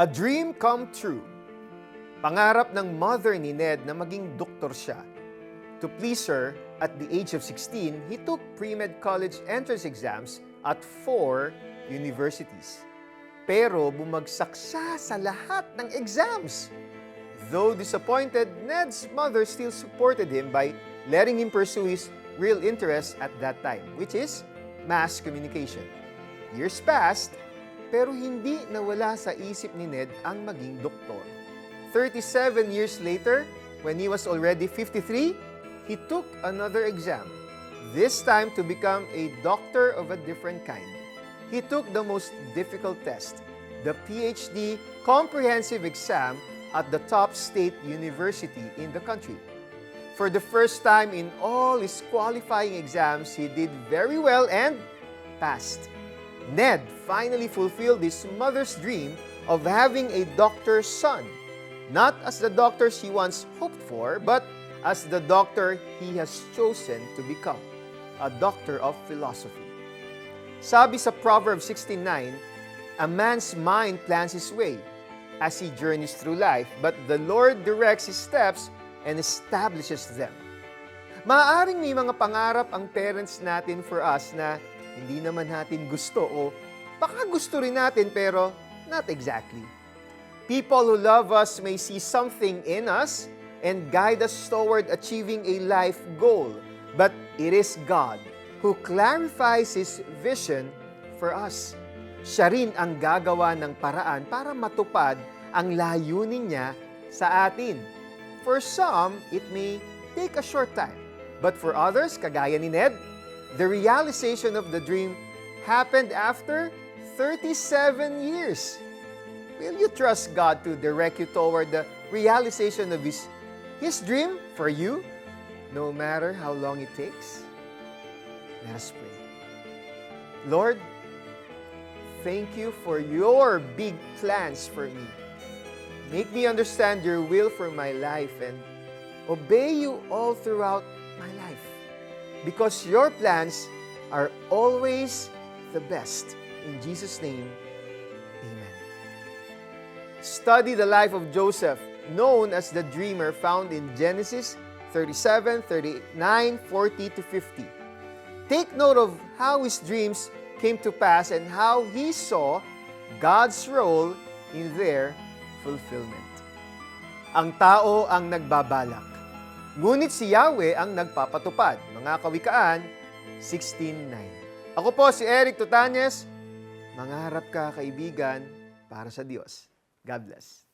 A dream come true. Pangarap ng mother ni Ned na maging doktor siya. To please her, at the age of 16, he took pre-med college entrance exams at 4 universities. Pero bumagsak siya sa lahat ng exams. Though disappointed, Ned's mother still supported him by letting him pursue his real interest at that time, which is mass communication. Years passed, pero hindi nawala sa isip ni Ned ang maging doktor. 37 years later, when he was already 53, he took another exam, this time to become a doctor of a different kind. He took the most difficult test, the PhD comprehensive exam at the top state university in the country. For the first time in all his qualifying exams, he did very well and passed. Ned finally fulfilled his mother's dream of having a doctor's son, not as the doctor she once hoped for, but as the doctor he has chosen to become, a doctor of philosophy. Sabi sa Proverbs 16:9, a man's mind plans his way as he journeys through life, but the Lord directs his steps and establishes them. Maaaring may mga pangarap ang parents natin for us na hindi naman natin gusto o baka gusto rin natin pero not exactly. People who love us may see something in us and guide us toward achieving a life goal, but it is God who clarifies His vision for us. Siya rin ang gagawa ng paraan para matupad ang layunin niya sa atin. For some, it may take a short time. But for others, kagaya ni Ned, the realization of the dream happened after 37 years. Will you trust God to direct you toward the realization of His dream for you, no matter how long it takes? Let us pray. Lord, thank you for your big plans for me. Make me understand your will for my life and obey you all throughout my life. Because your plans are always the best. In Jesus' name, amen. Study the life of Joseph, known as the dreamer, found in Genesis 37, 39, 40 to 50. Take note of how his dreams came to pass and how he saw God's role in their fulfillment. Ang tao ang nagbabalak, ngunit si Yahweh ang nagpapatupad. Mga Kawikaan 16:9. Ako po si Eric Tutanyes. Mangarap ka, kaibigan, para sa Diyos. God bless.